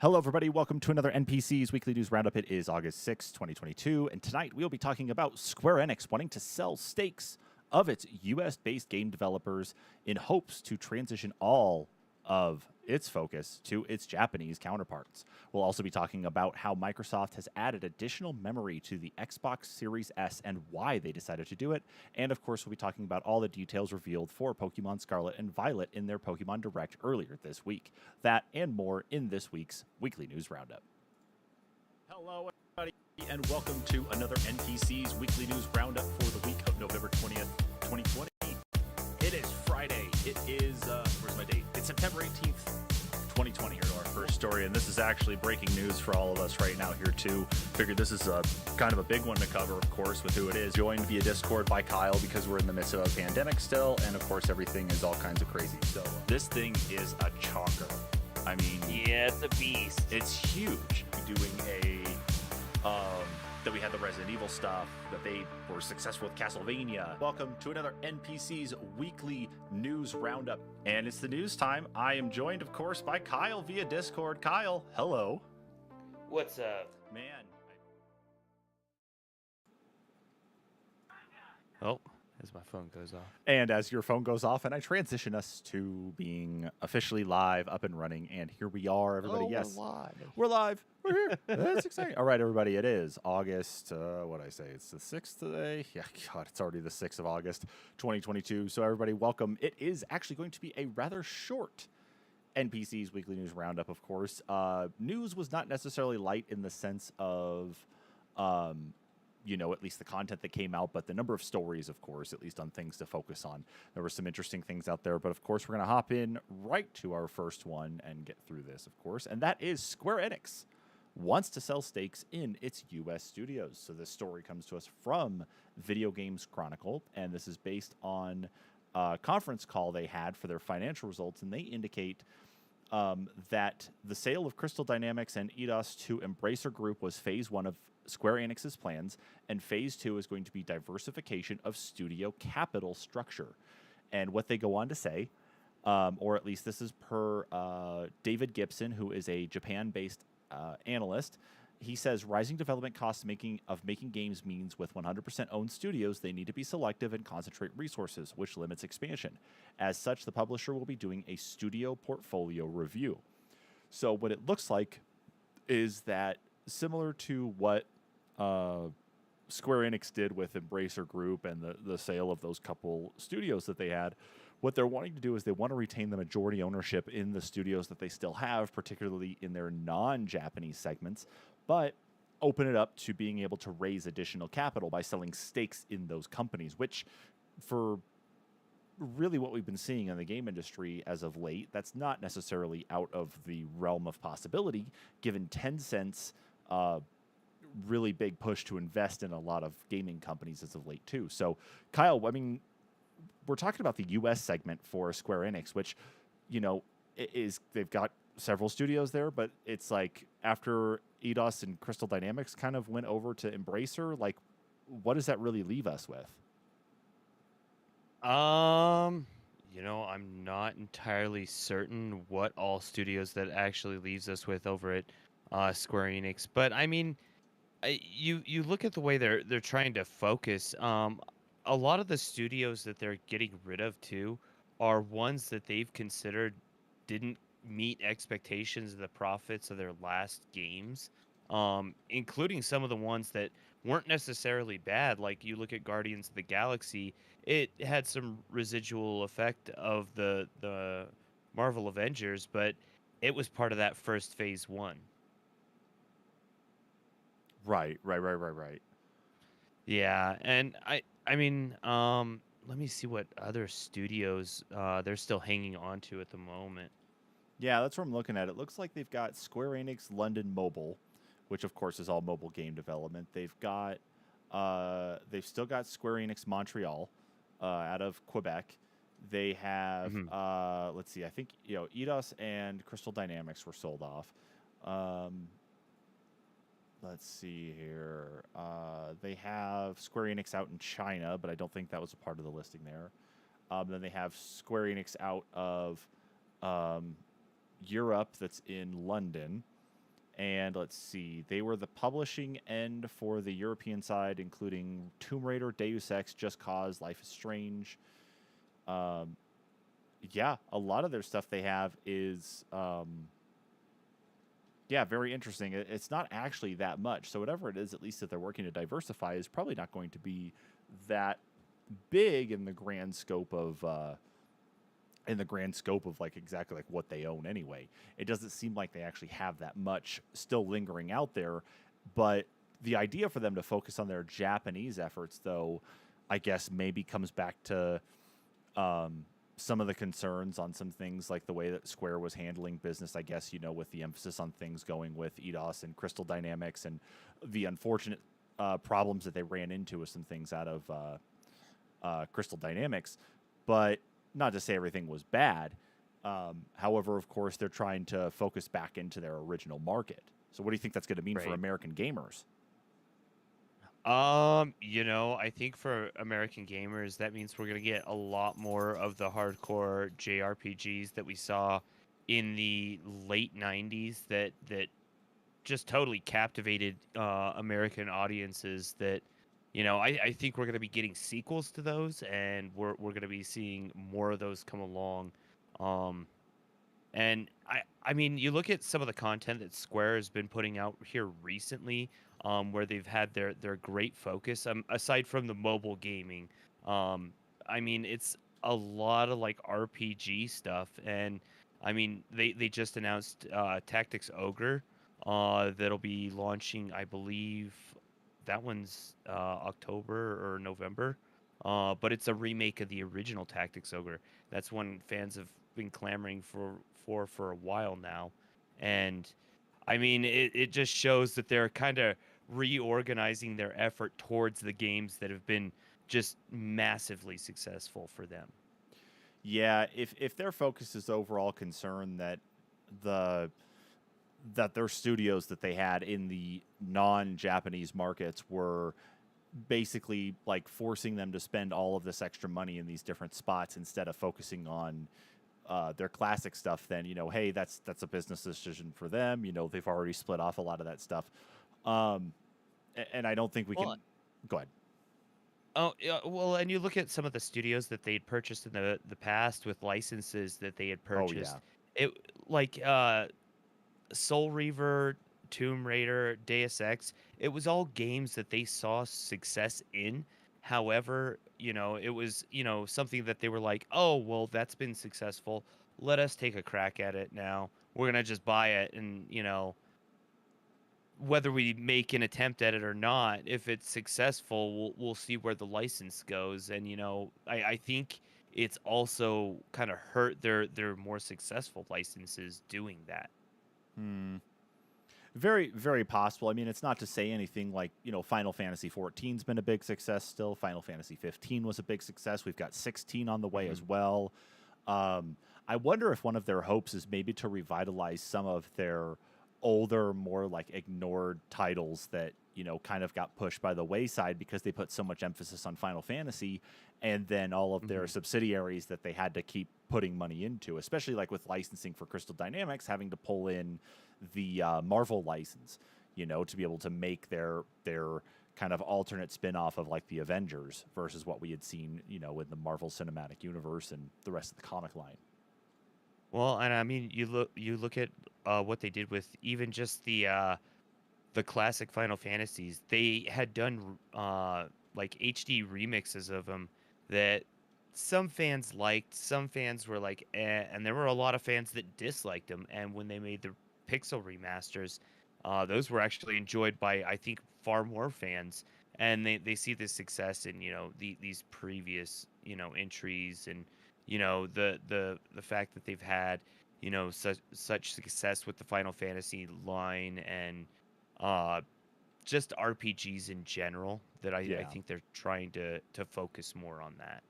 Hello, everybody. Welcome to another NPCs Weekly News Roundup. It is August 6, 2022, and tonight we'll be talking about Square Enix wanting to sell stakes of its US-based game developers in hopes to transition all of its focus to its Japanese counterparts. We'll also be talking about how Microsoft has added additional memory to the Xbox Series S and why they decided to do it. And of course, we'll be talking about all the details revealed for Pokemon Scarlet and Violet in their Pokemon Direct earlier this week. That and more in this week's Weekly News Roundup. Hello, everybody, and welcome to another NPCs Weekly News Roundup for the week of November 20th, 2020. It is Friday. It is, where's my date? It's September 18th, 2020 here to our first story, and this is actually breaking news for all of us right now here too. Figured this is a kind of a big one to cover, of course, with who it is. Joined via Discord by Kyle because we're in the midst of a pandemic still, and of course everything is all kinds of crazy. So this thing is a chonker. I mean, yeah, it's a beast. It's huge. Doing that we had the Resident Evil stuff, that they were successful with Castlevania. Welcome to another NPC's Weekly News Roundup. And it's the news time. I am joined, of course, by Kyle via Discord. Kyle, hello. What's up? Man. Oh, as my phone goes off. And as your phone goes off, and I transition us to being officially live, up and running, and here we are, everybody. Oh, yes, we're live. We're live. We're here. That's exciting. All right, everybody. It is August. What I say? It's the 6th today. Yeah, God, it's already the 6th of August, 2022. So everybody, welcome. It is actually going to be a rather short NPC's Weekly News Roundup. Of course, news was not necessarily light in the sense of, at least the content that came out, but the number of stories, of course, at least on things to focus on. There were some interesting things out there, but of course, we're going to hop in right to our first one and get through this, of course, and that is Square Enix wants to sell stakes in its U.S. studios. So this story comes to us from Video Games Chronicle, and this is based on a conference call they had for their financial results, and they indicate that the sale of Crystal Dynamics and Eidos to Embracer Group was phase one of Square Enix's plans, and phase two is going to be diversification of studio capital structure. And what they go on to say, or at least this is per David Gibson, who is a Japan-based analyst. He says rising development costs of making games means with 100% owned studios, they need to be selective and concentrate resources, which limits expansion. As such, the publisher will be doing a studio portfolio review. So what it looks like is that similar to what Square Enix did with Embracer Group and the sale of those couple studios that they had, what they're wanting to do is they want to retain the majority ownership in the studios that they still have, particularly in their non-Japanese segments, but open it up to being able to raise additional capital by selling stakes in those companies, which for really what we've been seeing in the game industry as of late, that's not necessarily out of the realm of possibility, given Tencent's really big push to invest in a lot of gaming companies as of late too. So, Kyle, I mean, we're talking about the U.S. segment for Square Enix, which, they've got several studios there, but it's like after Eidos and Crystal Dynamics kind of went over to Embracer, like, what does that really leave us with? I'm not entirely certain what all studios that actually leaves us with over at Square Enix, but I mean, you look at the way they're trying to focus. A lot of the studios that they're getting rid of too are ones that they've considered didn't meet expectations of the profits of their last games, including some of the ones that weren't necessarily bad. Like you look at Guardians of the Galaxy, it had some residual effect of the Marvel Avengers, but it was part of that first phase one. Right. Yeah, and I mean, let me see what other studios they're still hanging on to at the moment. Yeah, that's what I'm looking at. It looks like they've got Square Enix London Mobile, which of course is all mobile game development. They've still got Square Enix Montreal out of Quebec. They have let's see, I think Eidos and Crystal Dynamics were sold off. Let's see here. They have Square Enix out in China, but I don't think that was a part of the listing there. Then they have Square Enix out of Europe that's in London. And let's see, they were the publishing end for the European side, including Tomb Raider, Deus Ex, Just Cause, Life is Strange. Yeah, a lot of their stuff they have is, yeah, very interesting. It's not actually that much. So whatever it is, at least that they're working to diversify, is probably not going to be that big in the grand scope of like exactly like what they own anyway. It doesn't seem like they actually have that much still lingering out there. But the idea for them to focus on their Japanese efforts, though, I guess maybe comes back to some of the concerns on some things like the way that Square was handling business, I guess, with the emphasis on things going with Eidos and Crystal Dynamics and the unfortunate problems that they ran into with some things out of Crystal Dynamics. But not to say everything was bad. However, of course, they're trying to focus back into their original market. So what do you think that's going to mean for American gamers? I think for American gamers, that means we're gonna get a lot more of the hardcore JRPGs that we saw in the late '90s that just totally captivated American audiences. That I think we're gonna be getting sequels to those, and we're gonna be seeing more of those come along. And I mean, you look at some of the content that Square has been putting out here recently, where they've had their great focus. Aside from the mobile gaming, I mean, it's a lot of like RPG stuff, and I mean, they just announced Tactics Ogre, that'll be launching, I believe, that one's October or November, but it's a remake of the original Tactics Ogre. That's one fans have been clamoring for a while now, and I mean, it just shows that they're kind of reorganizing their effort towards the games that have been just massively successful for them. Yeah, if their focus is overall concerned that their studios that they had in the non-Japanese markets were basically like forcing them to spend all of this extra money in these different spots instead of focusing on their classic stuff, then hey, that's a business decision for them. They've already split off a lot of that stuff, and I don't think we can. Go ahead. Oh, yeah, well, and you look at some of the studios that they'd purchased in the past with licenses that they had purchased. Oh, yeah. It like Soul Reaver, Tomb Raider, Deus Ex. It was all games that they saw success in. However, it was, something that they were like, oh, well, that's been successful. Let us take a crack at it now. We're going to just buy it. And, whether we make an attempt at it or not, if it's successful, we'll see where the license goes. And, I think it's also kind of hurt their more successful licenses doing that. Very, very possible. I mean, it's not to say anything like, Final Fantasy 14's been a big success still. Final Fantasy 15 was a big success. We've got 16 on the way as well. I wonder if one of their hopes is maybe to revitalize some of their older, more like ignored titles that, kind of got pushed by the wayside because they put so much emphasis on Final Fantasy, and then all of their subsidiaries that they had to keep putting money into, especially like with licensing for Crystal Dynamics, having to pull in the Marvel license, to be able to make their kind of alternate spin-off of like the Avengers versus what we had seen, in the Marvel Cinematic Universe and the rest of the comic line. Well, and I mean, you look at what they did with even just the classic Final Fantasies. They had done like HD remixes of them that some fans liked, some fans were like, eh, and there were a lot of fans that disliked them. And when they made the Pixel remasters, those were actually enjoyed by, I think, far more fans. And they see the success in these previous entries, and the fact that they've had such success with the Final Fantasy line, and just RPGs in general, that I think they're trying to focus more on that.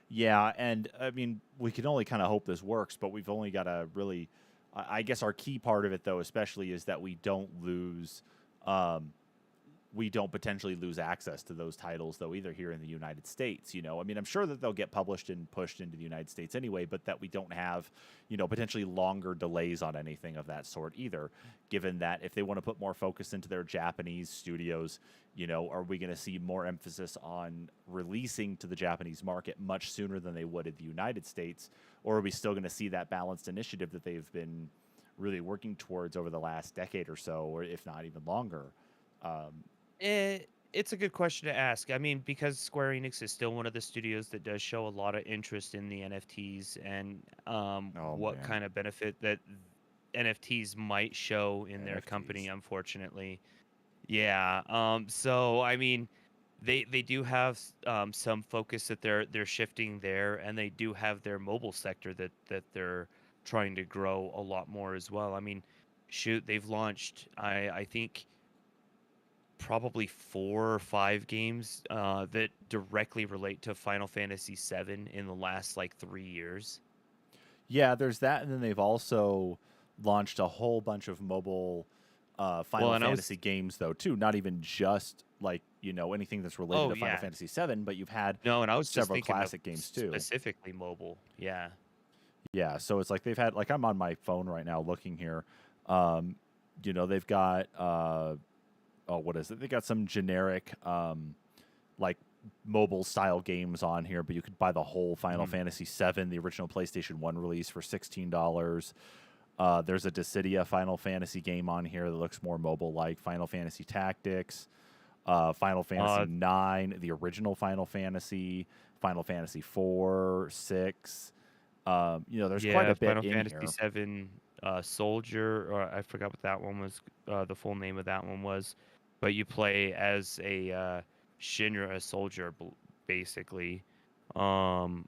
Yeah, and I mean, we can only kind of hope this works, but we've only got to really, I guess our key part of it, though, especially, is that we don't lose we don't potentially lose access to those titles, though, either here in the United States. I mean, I'm sure that they'll get published and pushed into the United States anyway, but that we don't have, potentially longer delays on anything of that sort either, given that if they want to put more focus into their Japanese studios, are we going to see more emphasis on releasing to the Japanese market much sooner than they would in the United States? Or are we still going to see that balanced initiative that they've been really working towards over the last decade or so, or if not even longer? It's a good question to ask. I mean, because Square Enix is still one of the studios that does show a lot of interest in the NFTs and what Man. kind of benefit that NFTs might show in their company, NFTs. unfortunately. Yeah. So I mean, they do have some focus that they're shifting there, and they do have their mobile sector that they're trying to grow a lot more as well. I mean, shoot, they've launched I think probably 4 or 5 games that directly relate to Final Fantasy VII in the last like 3 years. Yeah, there's that, and then they've also launched a whole bunch of mobile Final and Fantasy games, though, too. Not even just like anything that's related Oh to Final yeah, Fantasy VII, but you've had no, and I was just several thinking of classic games too. specifically mobile. Yeah. Yeah, so it's like they've had, like, I'm on my phone right now looking here. They've got what is it? They got some generic like mobile style games on here, but you could buy the whole Final Fantasy VII, the original PlayStation 1 release, for $16. There's a Dissidia Final Fantasy game on here that looks more mobile, like Final Fantasy Tactics, Final Fantasy IX, the original Final Fantasy, Final Fantasy 4, 6. There's quite a bit Final in Fantasy here. VII Soldier, or I forgot what that one was. The full name of that one was, but you play as a Shinra soldier, basically. And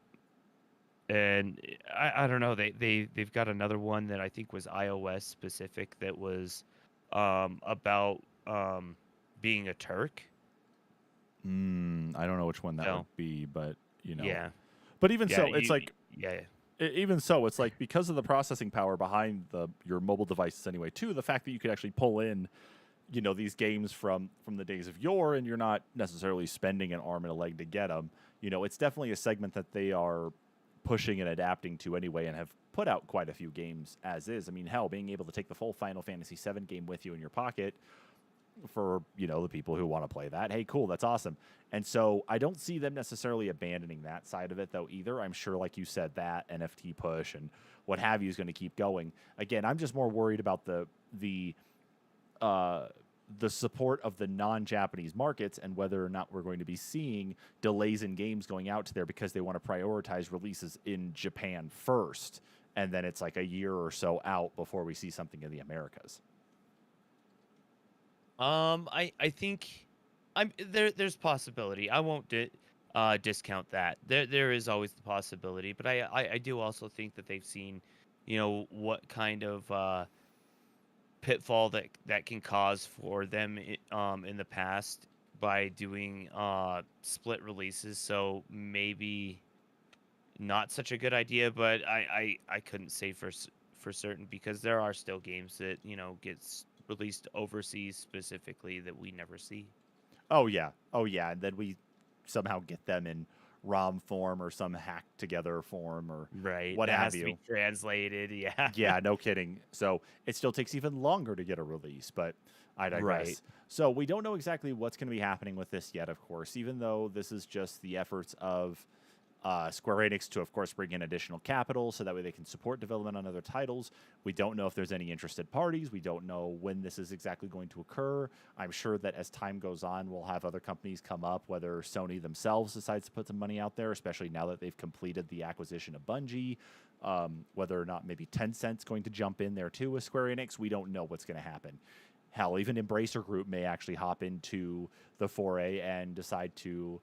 I don't know. They've got another one that I think was iOS specific that was about being a Turk. I don't know which one that So would be, but yeah, But even yeah, so, it's like yeah. even so, it's like, because of the processing power behind your mobile devices anyway, too, the fact that you could actually pull in, these games from the days of yore, and you're not necessarily spending an arm and a leg to get them. It's definitely a segment that they are pushing and adapting to anyway, and have put out quite a few games as is. I mean, hell, being able to take the full Final Fantasy VII game with you in your pocket for the people who want to play that, hey, cool, that's awesome. And so I don't see them necessarily abandoning that side of it, though, either. I'm sure, like you said, that NFT push and what have you is going to keep going. Again, I'm just more worried about the support of the non-Japanese markets, and whether or not we're going to be seeing delays in games going out to there because they want to prioritize releases in Japan first, and then it's like a year or so out before we see something in the Americas. I think there's possibility. I won't discount that. There is always the possibility, but I do also think that they've seen, what kind of pitfall that can cause for them in the past by doing split releases. So maybe not such a good idea, but I couldn't say for certain, because there are still games that gets released overseas specifically that we never see. Oh yeah, and then we somehow get them in ROM form or some hacked together form or Right. what That have has to you. be translated. Yeah. Yeah, no kidding. So it still takes even longer to get a release, but I digress. Right. So we don't know exactly what's going to be happening with this yet, of course, even though this is just the efforts of Square Enix to, of course, bring in additional capital so that way they can support development on other titles. We don't know if there's any interested parties. We don't know when this is exactly going to occur. I'm sure that as time goes on, we'll have other companies come up, whether Sony themselves decides to put some money out there, especially now that they've completed the acquisition of Bungie. Whether or not maybe Tencent's going to jump in there too with Square Enix, we don't know what's going to happen. Hell, even Embracer Group may actually hop into the foray and decide to,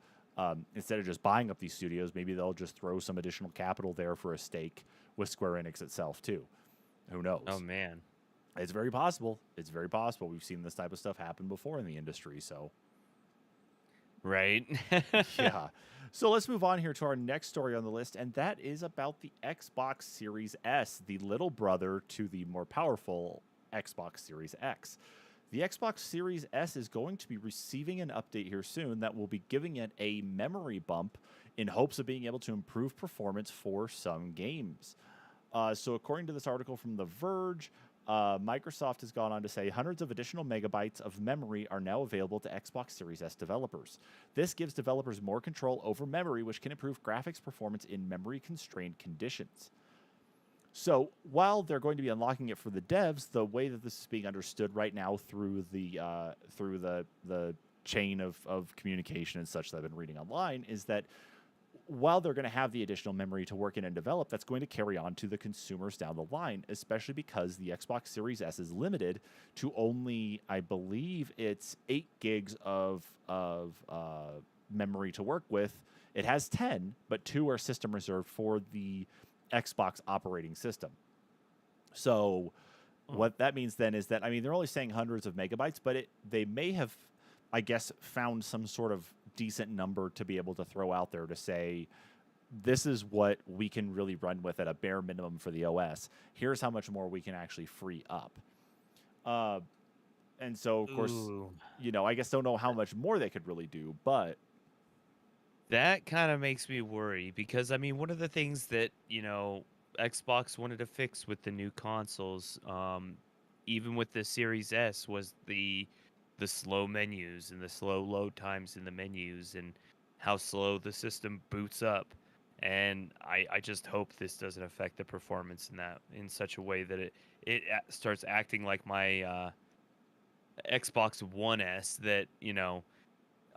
instead of just buying up these studios, maybe they'll just throw some additional capital there for a stake with Square Enix itself too. Who knows? Oh man. It's very possible. It's very possible. We've seen this type of stuff happen before in the industry, so Right. yeah. So let's move on here to our next story on the list, and that is about the Xbox Series S, the little brother to the more powerful Xbox Series X. the Xbox Series S is going to be receiving an update here soon that will be giving it a memory bump in hopes of being able to improve performance for some games. So according to this article from The Verge, Microsoft has gone on to say hundreds of additional megabytes of memory are now available to Xbox Series S developers. This gives developers more control over memory, which can improve graphics performance in memory-constrained conditions. So while they're going to be unlocking it for the devs, the way that this is being understood right now through the chain of communication and such that I've been reading online is that while they're going to have the additional memory to work in and develop, that's going to carry on to the consumers down the line, especially because the Xbox Series S is limited to only, I believe, it's 8 gigs of memory to work with. It has 10, but 2 are system reserved for the Xbox operating system. So what that means then is that, I mean, they're only saying hundreds of megabytes, but they may have, I guess, found some sort of decent number to be able to throw out there to say, this is what we can really run with at a bare minimum for the OS. Here's how much more we can actually free up. And so, of course, I guess don't know how much more they could really do, but that kind of makes me worry because, I mean, one of the things that, Xbox wanted to fix with the new consoles, even with the Series S, was the slow menus and the slow load times in the menus and how slow the system boots up. And I just hope this doesn't affect the performance in such a way that it starts acting like my Xbox One S that,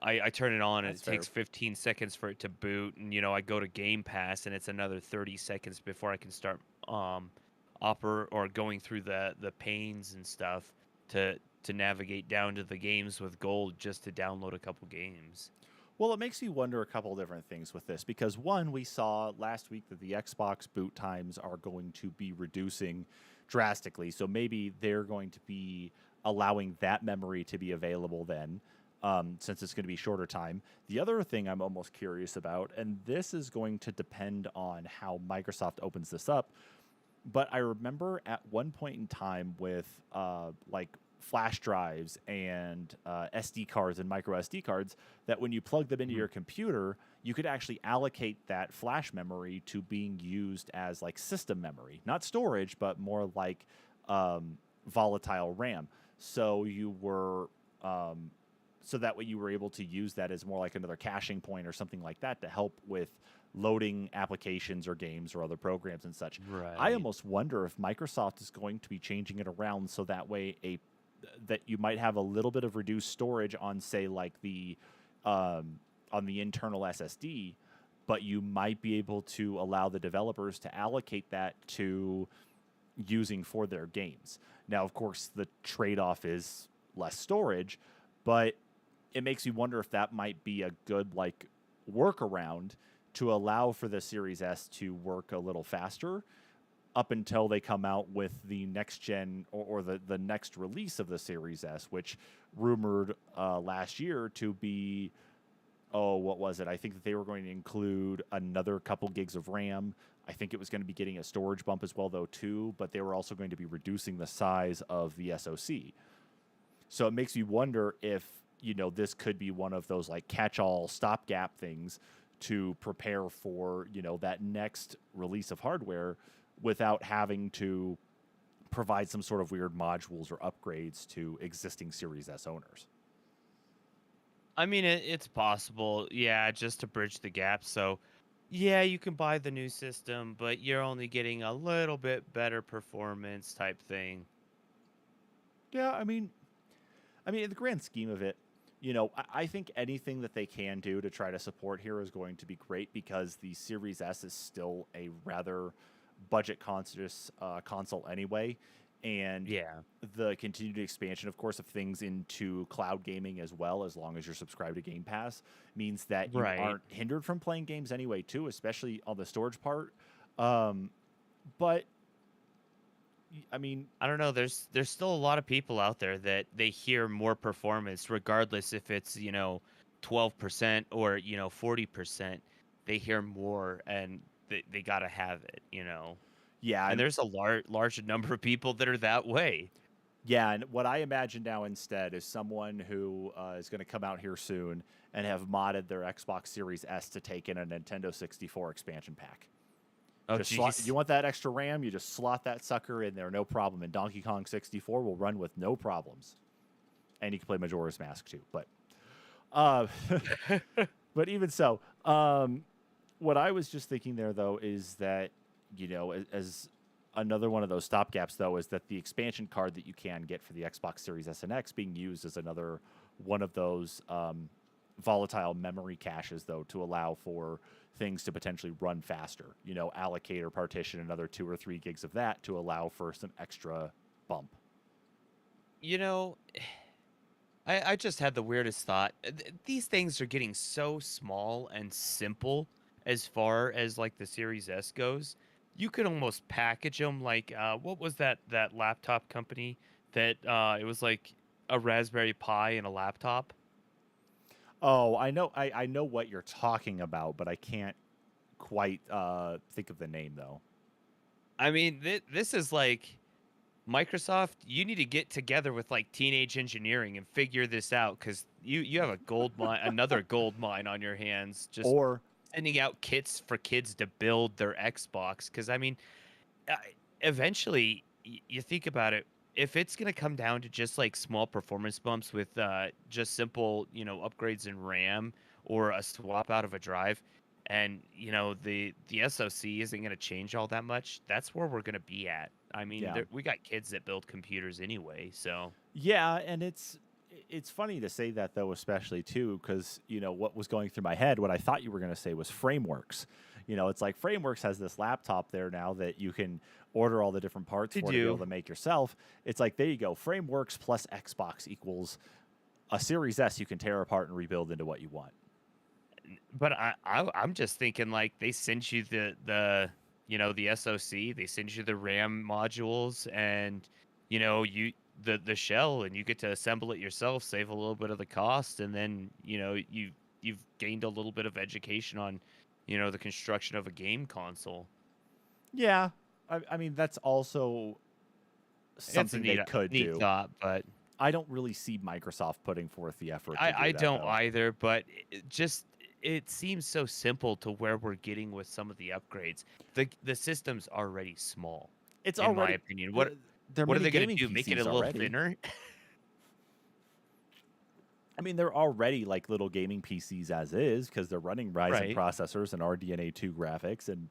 I turn it on and That's it takes 15 seconds for it to boot, and I go to Game Pass and it's another 30 seconds before I can start going through the panes and stuff to navigate down to the games with gold just to download a couple games. Well, it makes you wonder a couple different things with this because one, we saw last week that the Xbox boot times are going to be reducing drastically. So maybe they're going to be allowing that memory to be available then, since it's going to be shorter time. The other thing I'm almost curious about, and this is going to depend on how Microsoft opens this up, but I remember at one point in time with like flash drives and SD cards and micro SD cards that when you plug them into your computer, you could actually allocate that flash memory to being used as like system memory, not storage, but more like volatile RAM. So you were so that way you were able to use that as more like another caching point or something like that to help with loading applications or games or other programs and such. Right. I almost wonder if Microsoft is going to be changing it around so that way that you might have a little bit of reduced storage on, say, like the on the internal SSD, but you might be able to allow the developers to allocate that to using for their games. Now, of course, the trade-off is less storage, but it makes you wonder if that might be a good like workaround to allow for the Series S to work a little faster up until they come out with the next gen or the next release of the Series S, which rumored last year to be, what was it? I think that they were going to include another couple gigs of RAM. I think it was going to be getting a storage bump as well, though, too, but they were also going to be reducing the size of the SoC. So it makes you wonder if, this could be one of those like catch-all stopgap things to prepare for, that next release of hardware without having to provide some sort of weird modules or upgrades to existing Series S owners. I mean, it's possible, yeah, just to bridge the gap. So, yeah, you can buy the new system, but you're only getting a little bit better performance type thing. Yeah, I mean, in the grand scheme of it, I think anything that they can do to try to support here is going to be great because the Series S is still a rather budget-conscious console anyway. And the continued expansion, of course, of things into cloud gaming as well, as long as you're subscribed to Game Pass, means that you aren't hindered from playing games anyway, too, especially on the storage part. But I mean, I don't know. There's still a lot of people out there that they hear more performance, regardless if it's 12% or 40%. They hear more, and they gotta have it. Yeah, And there's a large number of people that are that way. Yeah, and what I imagine now instead is someone who is going to come out here soon and have modded their Xbox Series S to take in a Nintendo 64 expansion pack. Oh, Just jeez. you want that extra RAM, you just slot that sucker in there, no problem. And Donkey Kong 64 will run with no problems. And you can play Majora's Mask too. But but even so, what I was just thinking there, though, is that, as another one of those stopgaps, though, is that the expansion card that you can get for the Xbox Series S and X being used as another one of those volatile memory caches, though, to allow for things to potentially run faster. Allocate or partition another 2 or 3 gigs of that to allow for some extra bump. I just had the weirdest thought. These things are getting so small and simple as far as like the Series S goes. You could almost package them like what was that laptop company that it was like a Raspberry Pi and a laptop? Oh, I know what you're talking about, but I can't quite think of the name, though. I mean, this is like Microsoft. You need to get together with like teenage engineering and figure this out because you have a gold mine, another gold mine on your hands. Just Or sending out kits for kids to build their Xbox. Because I mean, uh, eventually, you think about it. If it's gonna come down to just like small performance bumps with just simple, upgrades in RAM or a swap out of a drive, and the SoC isn't gonna change all that much, that's where we're gonna be at. I mean, yeah. we got kids that build computers anyway, so Yeah, and it's funny to say that, though, especially too, because what was going through my head, what I thought you were going to say was Frameworks. It's like Frameworks has this laptop there now that you can order all the different parts They for to be able do. to make yourself. It's like, there you go, Frameworks plus Xbox equals a Series S you can tear apart and rebuild into what you want. but I'm just thinking like they send you the SoC, they send you the RAM modules, and the shell, and you get to assemble it yourself, save a little bit of the cost, and then you've gained a little bit of education on the construction of a game console. Yeah, I mean that's also It's a something they could neat do. thought, but I don't really see Microsoft putting forth the effort to do I that, don't though. either, but it seems so simple to where we're getting with some of the upgrades. The system's already small, It's in my already opinion. they're What are mini they gonna gaming do? Make it a PCs little already. thinner? I mean, they're already like little gaming PCs as is because they're running Ryzen Right. processors and RDNA 2 graphics, and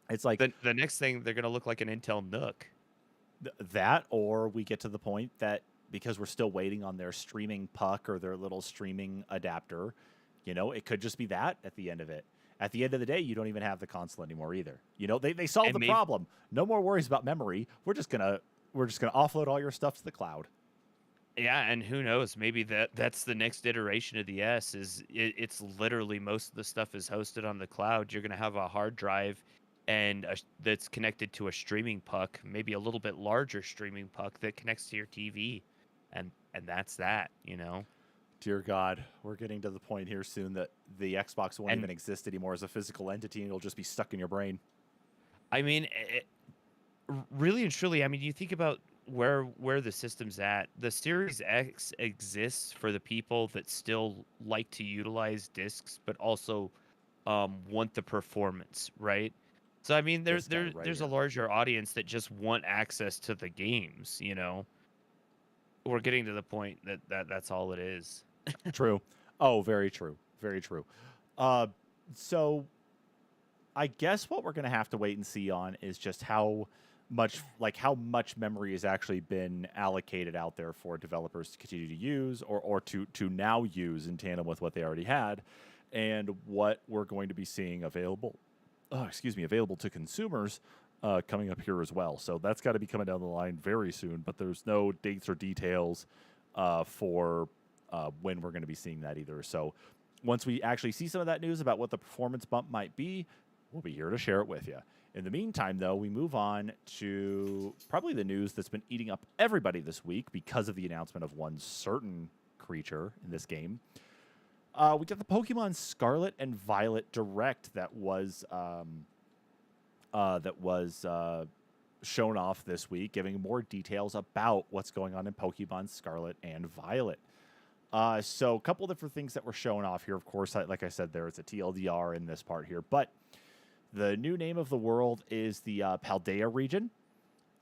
it's like The next thing they're gonna look like an Intel Nook. that, or we get to the point that because we're still waiting on their streaming puck or their little streaming adapter, it could just be that at the end of it. At the end of the day, you don't even have the console anymore either. They solved And the maybe problem. No more worries about memory. We're just gonna offload all your stuff to the cloud. yeah, and who knows? Maybe that's the next iteration of the S. It's literally most of the stuff is hosted on the cloud. You're gonna have a hard drive, and that's connected to a streaming puck, maybe a little bit larger streaming puck that connects to your TV, and that's that. Dear God, we're getting to the point here soon that the Xbox won't And even exist anymore as a physical entity, and it'll just be stuck in your brain. I mean, really and truly, I mean, you think about where the system's at. The Series X exists for the people that still like to utilize discs, but also want the performance, right? So I mean, This guy right there's a here. larger audience that just want access to the games. We're getting to the point that's all it is. True. Oh, very true. Very true. Uh, so I guess what we're going to have to wait and see on is just how much memory has actually been allocated out there for developers to continue to use or to now use in tandem with what they already had, and what we're going to be seeing available to consumers coming up here as well. So that's got to be coming down the line very soon, but there's no dates or details for when we're going to be seeing that either. So once we actually see some of that news about what the performance bump might be, we'll be here to share it with you. In the meantime, though, we move on to probably the news that's been eating up everybody this week because of the announcement of one certain creature in this game. We got the Pokemon Scarlet and Violet Direct that was shown off this week, giving more details about what's going on in Pokemon Scarlet and Violet. So a couple different things that were shown off here. Of course, like I said, there is a TLDR in this part here, but the new name of the world is the Paldea region.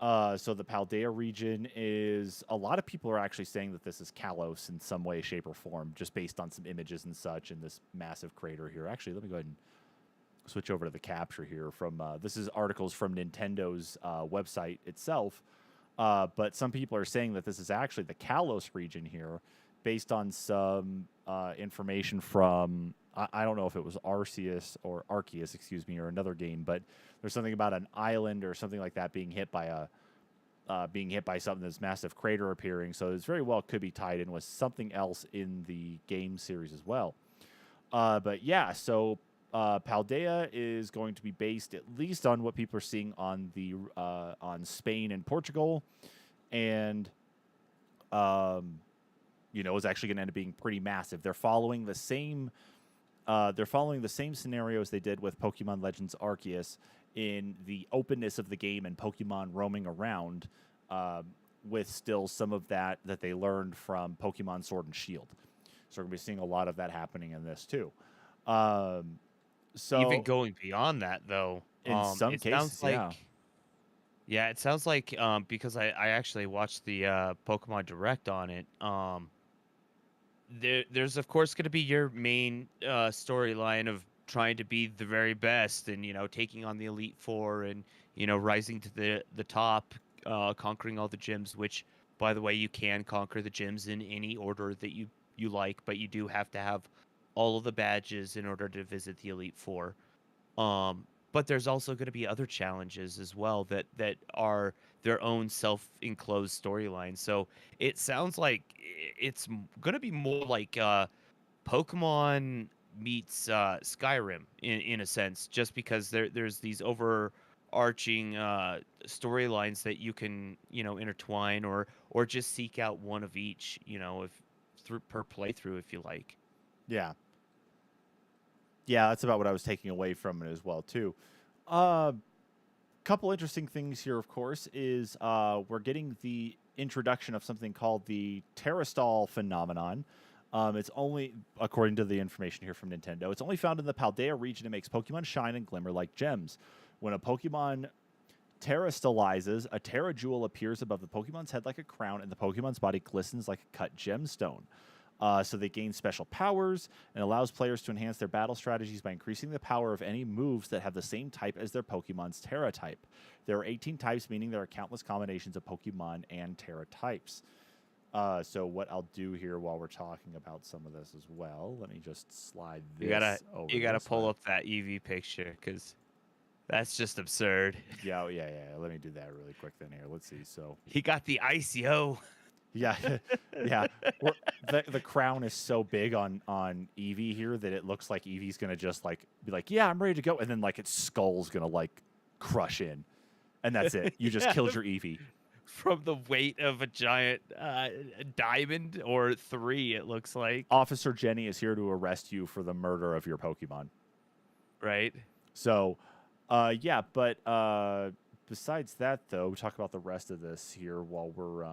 So the Paldea region is, a lot of people are actually saying that this is Kalos in some way, shape, or form, just based on some images and such in this massive crater here. Actually, let me go ahead and switch over to the capture here from, this is articles from Nintendo's website itself. But some people are saying that this is actually the Kalos region here, based on some information from, I don't know if it was Arceus, excuse me, or another game, but there's something about an island or something like that being hit by something, this massive crater appearing. So it's very well could be tied in with something else in the game series as well. But yeah, so Paldea is going to be based at least on what people are seeing on the on Spain and Portugal, and is actually going to end up being pretty massive. They're following the same. They're following the same scenarios they did with Pokemon Legends Arceus in the openness of the game and Pokemon roaming around, with still some of that they learned from Pokemon Sword and Shield. So we're going to be seeing a lot of that happening in this too. So Even going beyond that, though, in some cases, yeah, it sounds like because I actually watched the Pokemon Direct on it. There's of course going to be your main storyline of trying to be the very best and taking on the Elite Four and rising to the top, conquering all the gyms. Which, by the way, you can conquer the gyms in any order that you like, but you do have to have all of the badges in order to visit the Elite Four. But there's also going to be other challenges as well that are their own self-enclosed storylines. So it sounds like it's going to be more like Pokemon meets Skyrim in a sense, just because there's these overarching storylines that you can intertwine or just seek out one of each per playthrough if you like. Yeah, that's about what I was taking away from it as well too. Couple interesting things here, of course, is we're getting the introduction of something called the Terrastall Phenomenon. It's only, according to the information here from Nintendo, it's only found in the Paldea region. It makes Pokemon shine and glimmer like gems. When a Pokemon terrastallizes, a Terra Jewel appears above the Pokemon's head like a crown, and the Pokemon's body glistens like a cut gemstone. So they gain special powers and allows players to enhance their battle strategies by increasing the power of any moves that have the same type as their Pokemon's Terra type. There are 18 types, meaning there are countless combinations of Pokemon and Terra types. So what I'll do here while we're talking about some of this as well, let me just slide this over. You gotta pull up that EV picture because that's just absurd. Yeah. Let me do that really quick then here. Let's see. So he got the ICO. Yeah. The crown is so big on Eevee here that it looks like Eevee's gonna just be like, yeah, I'm ready to go, and then its skull's gonna crush in, and that's it. You just killed your Eevee from the weight of a giant diamond or 3. It looks like Officer Jenny is here to arrest you for the murder of your Pokemon. Right. So, but besides that, though, we talk about the rest of this here while we're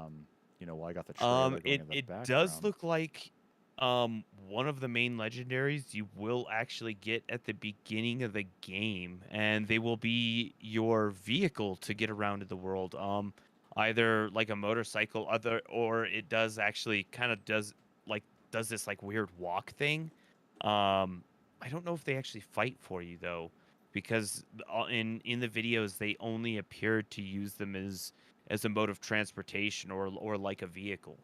while I got the trailer going in the background. Does look like one of the main legendaries you will actually get at the beginning of the game, and they will be your vehicle to get around in the world. Either like a motorcycle, or it does actually kind of does this weird walk thing. I don't know if they actually fight for you though, because in the videos they only appeared to use them as a mode of transportation or like a vehicle.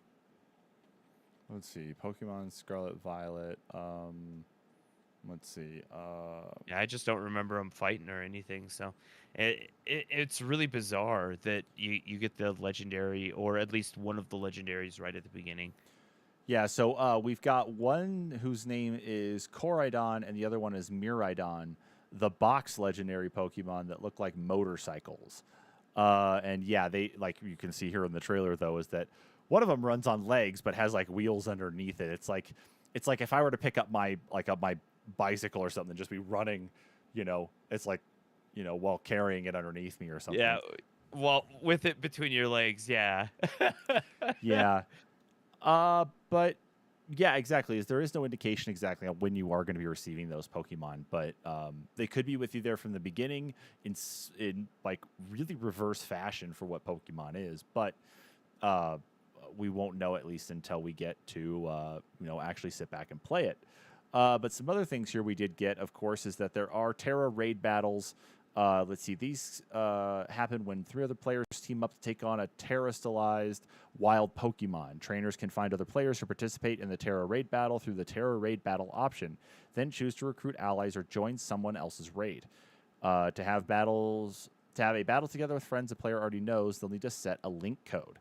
Let's see, Pokemon Scarlet+Violet. Let's see. Yeah, I just don't remember them fighting or anything. So it's really bizarre that you get the legendary, or at least one of the legendaries, right at the beginning. Yeah, so we've got one whose name is Koraidon, and the other one is Miraidon, the box legendary Pokemon that look like motorcycles. And yeah, they, like you can see here in the trailer, though, is that one of them runs on legs but has wheels underneath it. It's like if I were to pick up my bicycle or something, just be running, it's while carrying it underneath me or something. Yeah, Well, with it between your legs, yeah. Yeah. But yeah, exactly. Is there is no indication exactly on when you are going to be receiving those Pokemon, but they could be with you there from the beginning in like really reverse fashion for what Pokemon is. But uh, we won't know at least until we get to actually sit back and play it. But some other things here we did get, of course, is that there are Terra raid battles. Let's see, these happen when 3 other players team up to take on a terrestrialized wild Pokemon. Trainers can find other players who participate in the Terra raid battle through the Terra raid battle option, then choose to recruit allies or join someone else's raid. To have a battle together with friends a player already knows, they'll need to set a link code.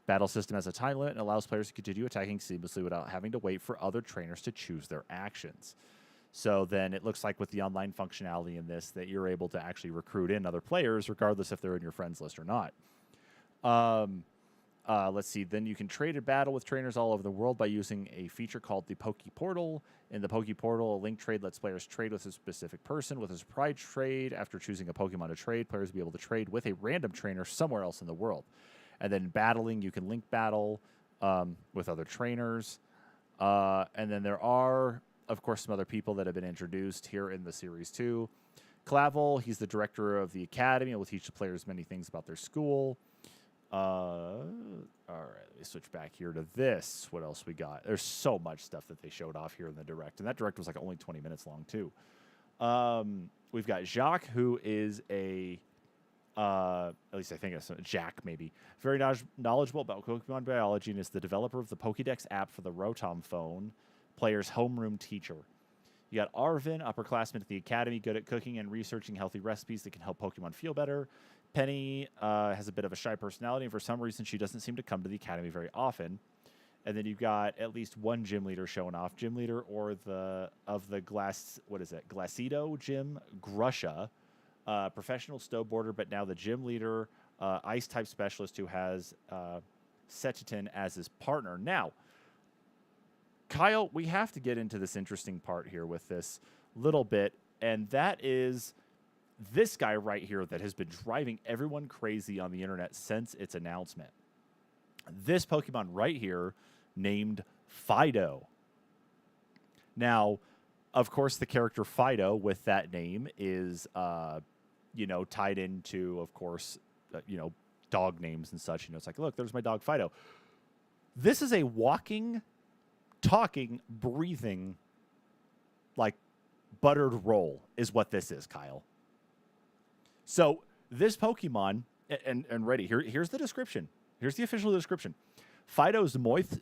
Battle system has a time limit and allows players to continue attacking seamlessly without having to wait for other trainers to choose their actions. So then it looks like with the online functionality in this that you're able to actually recruit in other players regardless if they're in your friends list or not. Let's see. Then you can trade a battle with trainers all over the world by using a feature called the Poke Portal. In the Poke Portal, a link trade lets players trade with a specific person. With a surprise trade, after choosing a Pokemon to trade, players will be able to trade with a random trainer somewhere else in the world. And then battling, you can link battle with other trainers. And then there are, of course, some other people that have been introduced here in the series too. Clavel, he's the director of the academy and will teach the players many things about their school. All right, let me switch back here to this. What else we got? There's so much stuff that they showed off here in the direct, and that direct was like only 20 minutes long too. We've got Jacques, who is at least I think it's Jack, maybe. Very knowledgeable about Pokemon biology and is the developer of the Pokédex app for the Rotom phone, player's homeroom teacher. You got Arvin, upperclassman at the academy, good at cooking and researching healthy recipes that can help Pokemon feel better. Penny has a bit of a shy personality, and for some reason she doesn't seem to come to the academy very often. And then you've got at least one gym leader showing off. Gym leader of the Glacido gym, Grusha. Professional snowboarder, but now the gym leader, ice-type specialist who has Setiton as his partner. Now, Kyle, we have to get into this interesting part here with this little bit, and that is this guy right here that has been driving everyone crazy on the internet since its announcement. This Pokemon right here named Fido. Now, of course, the character Fido with that name is, tied into, of course, dog names and such. It's like, look, there's my dog Fido. This is a walking, talking, breathing, like buttered roll is what this is, Kyle. So this Pokemon, and ready, here's the description. Here's the official description. Fido's moist,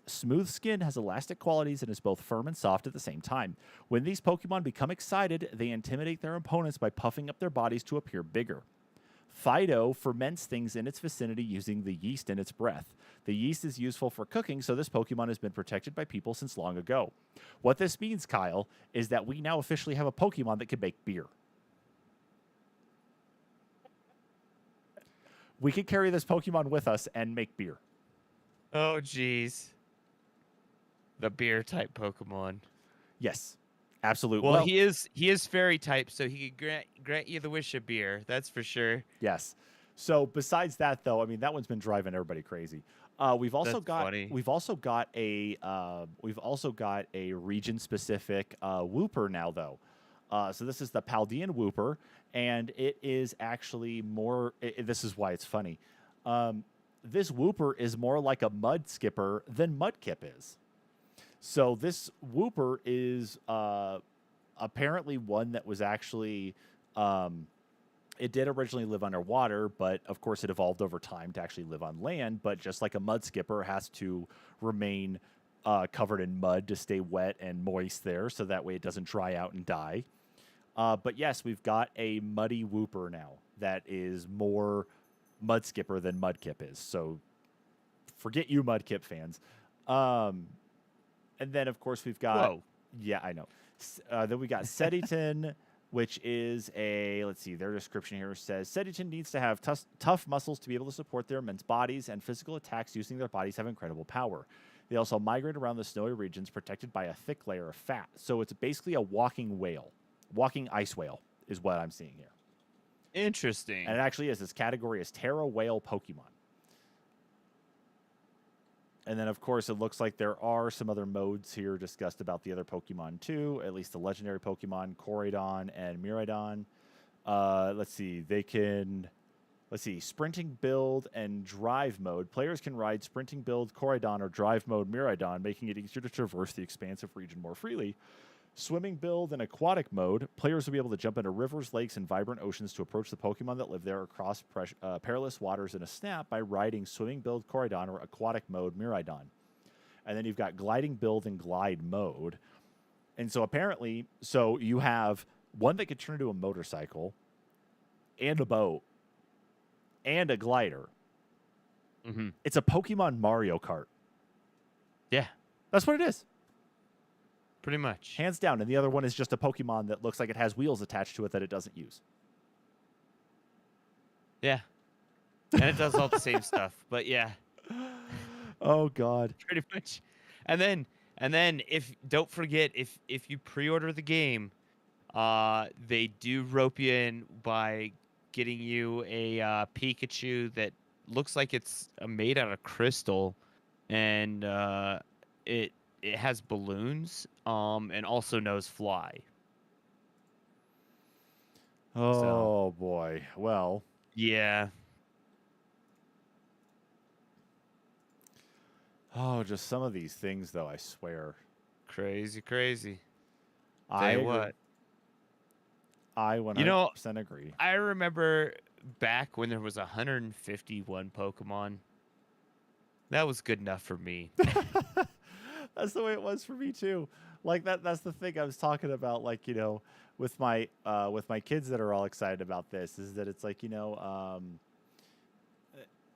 smooth skin has elastic qualities and is both firm and soft at the same time. When these Pokemon become excited, they intimidate their opponents by puffing up their bodies to appear bigger. Fido ferments things in its vicinity using the yeast in its breath. The yeast is useful for cooking, so this Pokemon has been protected by people since long ago. What this means, Kyle, is that we now officially have a Pokemon that can make beer. We could carry this Pokemon with us and make beer. Oh, jeez. The beer type Pokemon. Yes, absolutely. Well, he is fairy type, so he could grant you the wish of beer. That's for sure. Yes. So besides that, though, I mean that one's been driving everybody crazy. We've also got a region specific Wooper now, though. So this is the Paldean Wooper, and it is actually more. This is why it's funny. This Wooper is more like a mud skipper than Mudkip is. So this Wooper is apparently one that was actually. It did originally live underwater, but of course it evolved over time to actually live on land. But just like a mud skipper, has to remain covered in mud to stay wet and moist there, so that way it doesn't dry out and die. But yes, we've got a muddy Wooper now that is more mud skipper than Mudkip is. So forget you Mudkip fans. And then, of course, we've got... Whoa. Yeah, I know. Then we got Setiton, which is a... Let's see, their description here says, Setiton needs to have tough muscles to be able to support their immense bodies, and physical attacks using their bodies have incredible power. They also migrate around the snowy regions protected by a thick layer of fat. So it's basically a walking whale. Walking ice whale is what I'm seeing here. Interesting. And it actually is. Its category is Terra Whale Pokemon. And then, of course, it looks like there are some other modes here discussed about the other Pokemon, too. At least the legendary Pokemon, Koraidon and Miraidon. Let's see. They can... Let's see. Sprinting build and drive mode. Players can ride sprinting build, Koraidon, or drive mode Miraidon, making it easier to traverse the expansive region more freely. Swimming build and aquatic mode. Players will be able to jump into rivers, lakes, and vibrant oceans to approach the Pokemon that live there across perilous waters in a snap by riding swimming build Koraidon or aquatic mode Miraidon. And then you've got gliding build and glide mode. And so apparently, so you have one that could turn into a motorcycle and a boat and a glider. Mm-hmm. It's a Pokemon Mario Kart. Yeah, That's what it is. pretty much. Hands down. And the other one is just a Pokemon that looks like it has wheels attached to it that it doesn't use. Yeah. And it does all the same stuff, but yeah, Oh, God. pretty much. And then if don't forget if you pre-order the game, they do rope you in by getting you a Pikachu that looks like it's made out of crystal, and it has balloons, and also knows fly. Oh, boy. Well, Yeah. oh, just some of these things, though, I swear. Crazy. I Tell you agree. what. I 100% You know, agree. I remember back when there was 151 Pokemon. That was good enough for me. That's the way it was for me too. Like that's the thing I was talking about, like, with my kids that are all excited about this, is that it's like,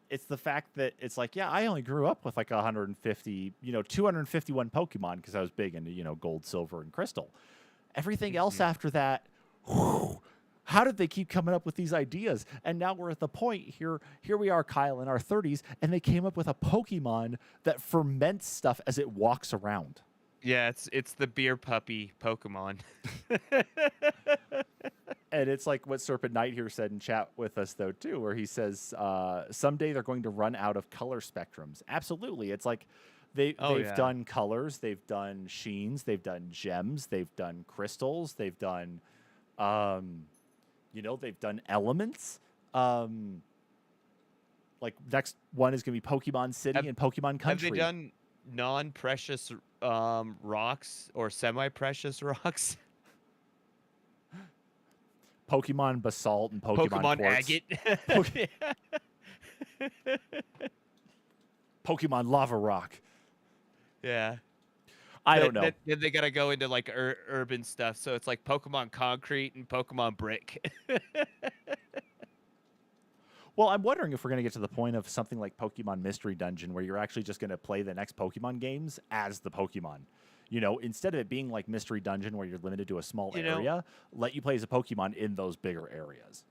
it's the fact that it's like, yeah, I only grew up with like 150, 251 Pokemon because I was big into, gold, silver, and crystal. Everything else Mhm. after that, whew, how did they keep coming up with these ideas? And now we're at the point here we are, Kyle, in our 30s, and they came up with a Pokemon that ferments stuff as it walks around. Yeah, it's the beer puppy Pokemon. And it's like what Serpent Knight here said in chat with us, though, too, where he says someday they're going to run out of color spectrums. Absolutely. It's like they've yeah. done colors, they've done sheens, they've done gems, they've done crystals, they've done, they've done elements. Like next one is going to be Pokemon City and Pokemon Country. Have they done non-precious rocks or semi-precious rocks? Pokemon Basalt and Pokemon Quartz. Agate. Pokemon Lava Rock. Yeah. I don't know. Then they gotta go into like urban stuff, so it's like Pokemon Concrete and Pokemon Brick. Well, I'm wondering if we're going to get to the point of something like Pokemon Mystery Dungeon, where you're actually just going to play the next Pokemon games as the Pokemon. Instead of it being like Mystery Dungeon, where you're limited to a small area, let you play as a Pokemon in those bigger areas.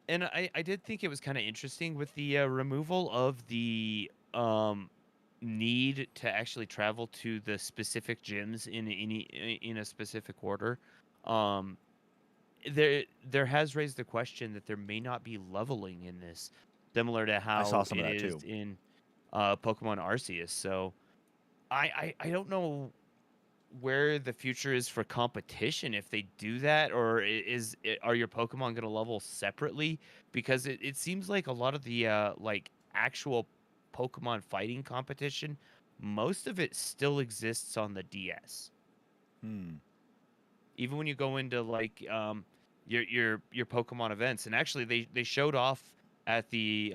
And I did think it was kind of interesting with the removal of the need to actually travel to the specific gyms in a specific order. There has raised the question that there may not be leveling in this, similar to how saw some of it that is too. in Pokemon Arceus. So I don't know where the future is for competition if they do that, or are your Pokemon going to level separately? Because it seems like a lot of the like actual Pokemon fighting competition, most of it still exists on the DS. Even when you go into like your Pokemon events, and actually they showed off at the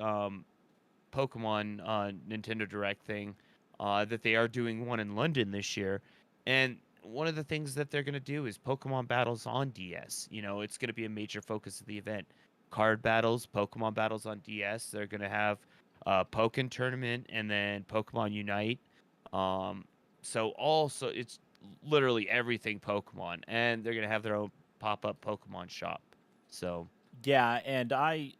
Pokemon Nintendo Direct thing that they are doing one in London this year, and one of the things that they're going to do is Pokemon battles on DS. It's going to be a major focus of the event. Card battles, Pokemon battles on DS. They're going to have Pokken Tournament and then Pokemon Unite. So also it's literally everything Pokemon, and they're going to have their own pop-up Pokemon shop. So Yeah, and I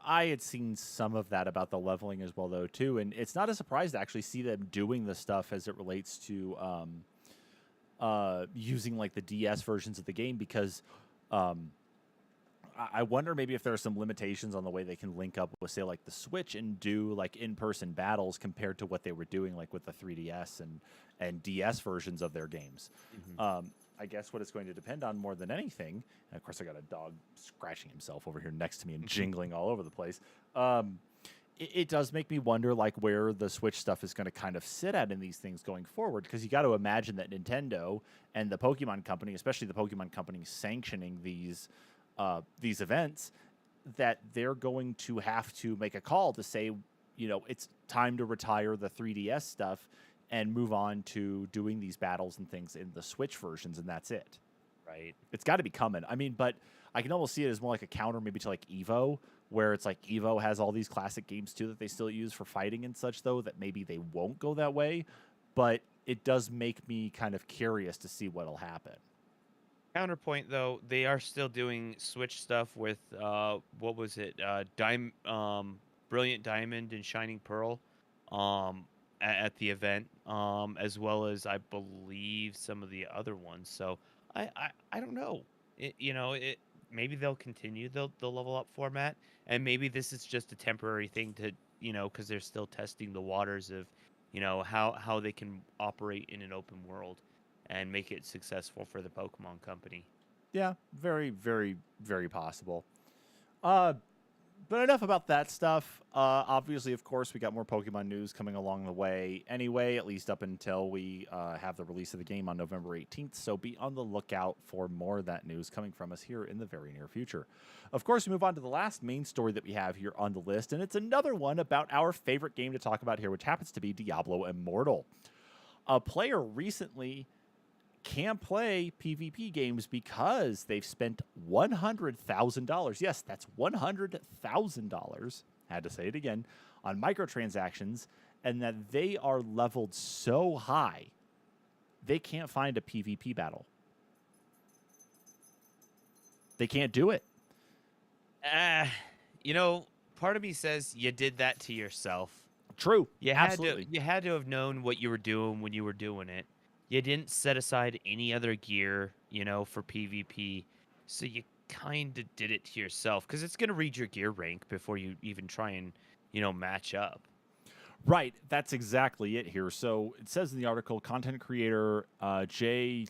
had seen some of that about the leveling as well, though, too. And it's not a surprise to actually see them doing the stuff as it relates to using like the DS versions of the game, because I wonder maybe if there are some limitations on the way they can link up with, say, like the Switch and do like in-person battles compared to what they were doing like with the 3DS and DS versions of their games. I guess what it's going to depend on more than anything, and of course I got a dog scratching himself over here next to me and jingling all over the place. It does make me wonder like where the Switch stuff is going to kind of sit at in these things going forward, because you got to imagine that Nintendo and the Pokemon Company, especially the Pokemon Company sanctioning these events, that they're going to have to make a call to say, you know, it's time to retire the 3DS stuff and move on to doing these battles and things in the Switch versions, and that's it. Right. It's got to be coming. I mean, but I can almost see it as more like a counter maybe to like Evo, where it's like Evo has all these classic games too that they still use for fighting and such, though, that maybe they won't go that way. But it does make me kind of curious to see what'll happen. Counterpoint, though, they are still doing Switch stuff with what was it, Brilliant Diamond and Shining Pearl, at the event, as well as I believe some of the other ones. So I don't know. Maybe they'll continue the level up format, and maybe this is just a temporary thing to because they're still testing the waters of how they can operate in an open world and make it successful for the Pokemon Company. Yeah, very, very, very possible. But enough about that stuff. Obviously, of course, we got more Pokemon news coming along the way anyway, at least up until we have the release of the game on November 18th. So be on the lookout for more of that news coming from us here in the very near future. Of course, we move on to the last main story that we have here on the list, and it's another one about our favorite game to talk about here, which happens to be Diablo Immortal. A player recently can't play PvP games because they've spent $100,000. Yes, that's $100,000. Had to say it again, on microtransactions, and that they are leveled so high they can't find a PvP battle. They can't do it. Part of me says you did that to yourself. True. Absolutely. You had to have known what you were doing when you were doing it. You didn't set aside any other gear, for PvP. So you kind of did it to yourself, because it's going to read your gear rank before you even try and, match up. Right. That's exactly it here. So it says in the article, content creator JT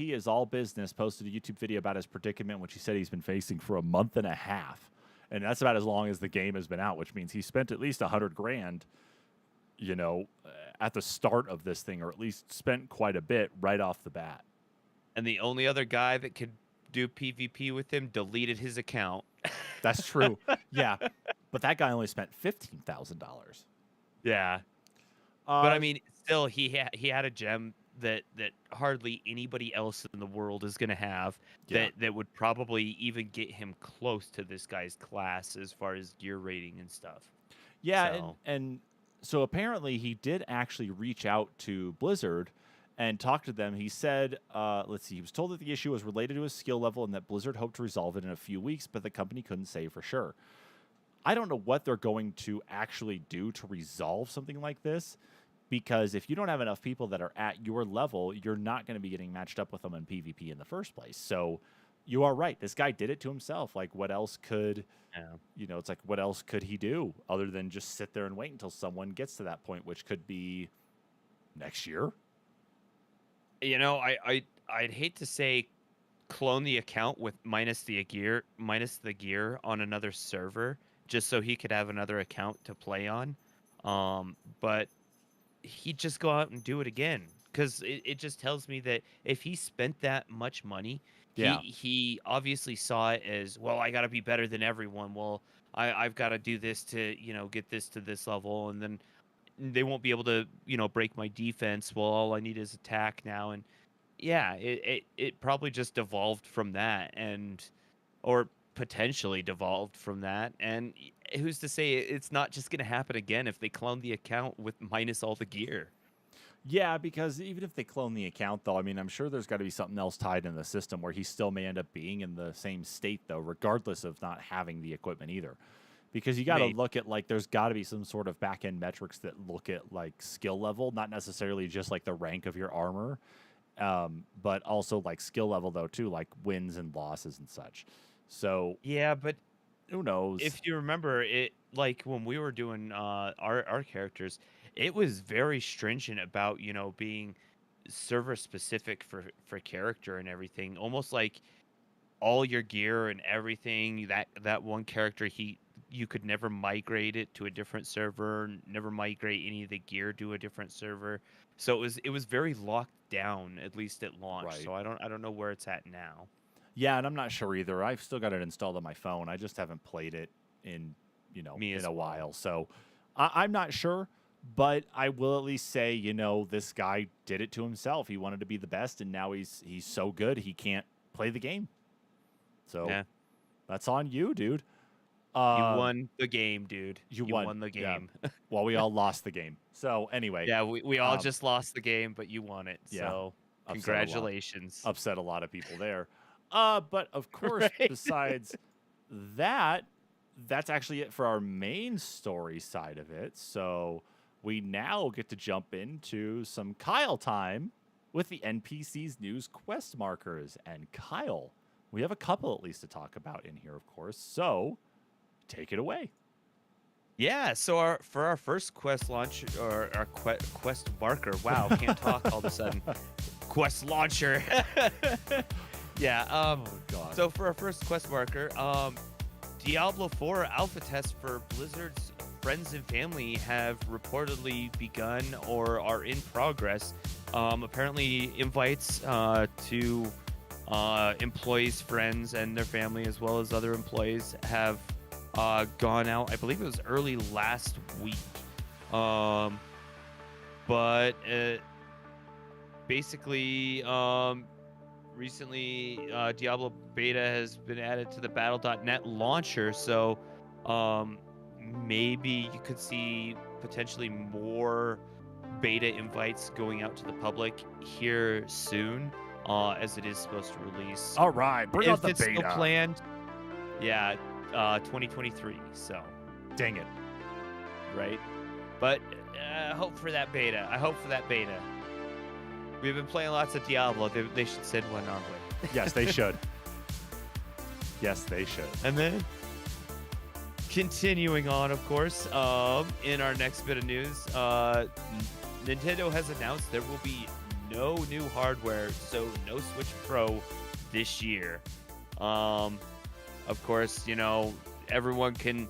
is all business posted a YouTube video about his predicament, which he said he's been facing for a month and a half. And that's about as long as the game has been out, which means he spent at least $100,000, at the start of this thing, or at least spent quite a bit right off the bat. And the only other guy that could do PvP with him deleted his account. That's true. Yeah. But that guy only spent $15,000. Yeah. But I mean, still, he had a gem that hardly anybody else in the world is going to have, that would probably even get him close to this guy's class as far as gear rating and stuff. Yeah, so. and so apparently he did actually reach out to Blizzard and talk to them. He said, he was told that the issue was related to his skill level and that Blizzard hoped to resolve it in a few weeks, but the company couldn't say for sure. I don't know what they're going to actually do to resolve something like this, because if you don't have enough people that are at your level, you're not going to be getting matched up with them in PvP in the first place. So you are right. This guy did it to himself. Like, what else could... it's like, what else could he do other than just sit there and wait until someone gets to that point, which could be next year? I'd hate to say clone the account with minus the gear on another server just so he could have another account to play on. But he'd just go out and do it again, because it just tells me that if he spent that much money, he obviously saw it as, well, I got to be better than everyone. Well, I've got to do this to, get this to this level, and then they won't be able to, break my defense. Well, all I need is attack now. And yeah, it probably just devolved from that, or potentially devolved from that. And who's to say it's not just going to happen again if they clone the account with minus all the gear? Yeah, because even if they clone the account, though, I mean, I'm sure there's got to be something else tied in the system where he still may end up being in the same state, though, regardless of not having the equipment either. Because you got to look at, like, there's got to be some sort of back-end metrics that look at, like, skill level, not necessarily just, like, the rank of your armor. but also like skill level though too, like wins and losses and such. So Yeah, but who knows? if you remember it, like when we were doing our characters, it was very stringent about being server specific for character and everything. Almost like all your gear and everything. That one character, you could never migrate it to a different server, never migrate any of the gear to a different server. So it was very locked down, at least at launch. Right. So I don't know where it's at now. Yeah, and I'm not sure either. I've still got it installed on my phone. I just haven't played it in Me in as a well. while. So I'm not sure, but I will at least say this guy did it to himself. He wanted to be the best, and now he's so good he can't play the game. So Yeah. that's on you, dude. You won the game, dude. You You won. won the Yeah. game. Well, we all lost the game. So anyway, Yeah, we all um, just lost the game, but you won it. yeah, So upset congratulations. upset a lot of people there. But of course, Right. besides that, that's actually it for our main story side of it. So we now get to jump into some Kyle time with the NPCs news quest markers. And Kyle, we have a couple at least to talk about in here, of course. So take it away. Yeah, so for our first quest launch, or our quest marker, wow, can't talk all of a sudden. Quest launcher. Yeah, God. so for our first quest marker, Diablo 4 alpha tests for Blizzard's friends and family have reportedly begun or are in progress. Apparently invites to employees, friends, and their family, as well as other employees, have gone out. I believe it was early last week. But basically, recently Diablo beta has been added to the battle.net launcher, so maybe you could see potentially more beta invites going out to the public here soon, as it is supposed to release. All right, bring out If the it's still beta. planned, yeah, 2023. So Dang it. right, but hope for that beta. I hope for that beta. We've been playing lots of Diablo. They should send one our way. Yes, they should. Yes, they should. And then, continuing on, of course, in our next bit of news, Nintendo has announced there will be no new hardware, so no Switch Pro this year. Of course, everyone can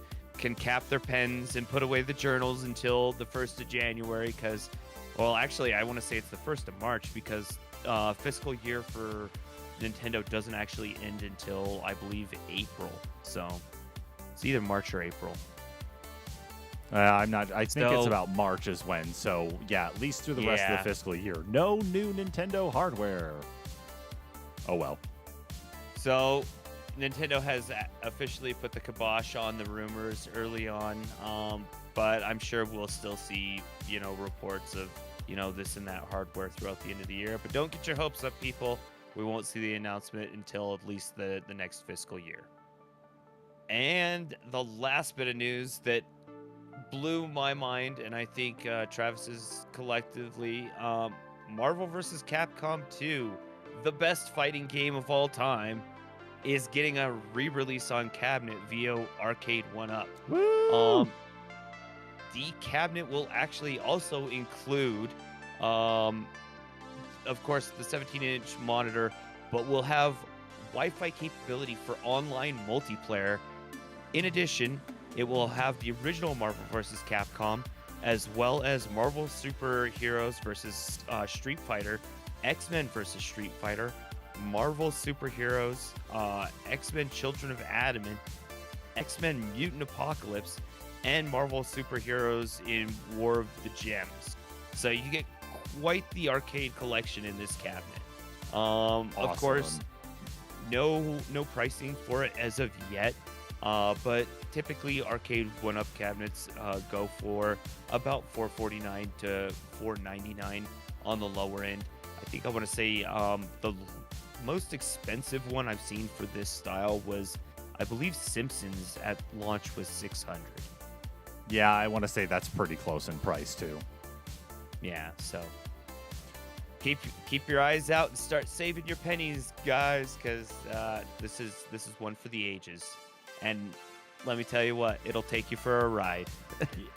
cap their pens and put away the journals until the 1st of January, because, well, actually, I want to say it's the 1st of March, because fiscal year for Nintendo doesn't actually end until, I believe, April. So it's either March or April. I'm not. I think it's So- about March is when. So yeah, at least through the rest of the Yeah. fiscal year, no new Nintendo hardware. Oh well. So Nintendo has officially put the kibosh on the rumors early on, but I'm sure we'll still see, reports of, this and that hardware throughout the end of the year. But don't get your hopes up, people. We won't see the announcement until at least the next fiscal year. And the last bit of news that blew my mind, and I think Travis's collectively, Marvel vs. Capcom 2, the best fighting game of all time, is getting a re-release on cabinet via Arcade 1-Up. Woo! The cabinet will actually also include, of course, the 17-inch monitor, but will have Wi-Fi capability for online multiplayer. In addition, it will have the original Marvel vs. Capcom, as well as Marvel Superheroes vs. Street Fighter, X-Men vs. Street Fighter, Marvel Superheroes, X-Men Children of Adamant, X-Men Mutant Apocalypse, and Marvel Superheroes in War of the Gems. So you get quite the arcade collection in this cabinet. Of course, no pricing for it as of yet, but typically arcade 1-Up cabinets go for about $449 to $499 on the lower end. I think I want to say the most expensive one I've seen for this style was, I believe, Simpsons at launch was $600. Yeah, I want to say that's pretty close in price too. Yeah, so keep your eyes out and start saving your pennies, guys, because this is one for the ages. And let me tell you what, it'll take you for a ride.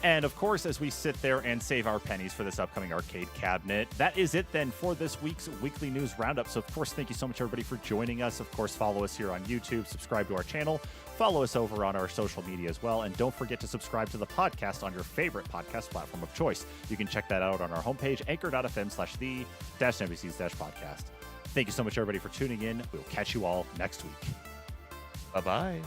And of course, as we sit there and save our pennies for this upcoming arcade cabinet, that is it then for this week's Weekly News Roundup. So, of course, thank you so much, everybody, for joining us. Of course, follow us here on YouTube, subscribe to our channel, follow us over on our social media as well, and don't forget to subscribe to the podcast on your favorite podcast platform of choice. You can check that out on our homepage, anchor.fm/the-NPCs-podcast. Thank you so much, everybody, for tuning in. We'll catch you all next week. Bye-bye.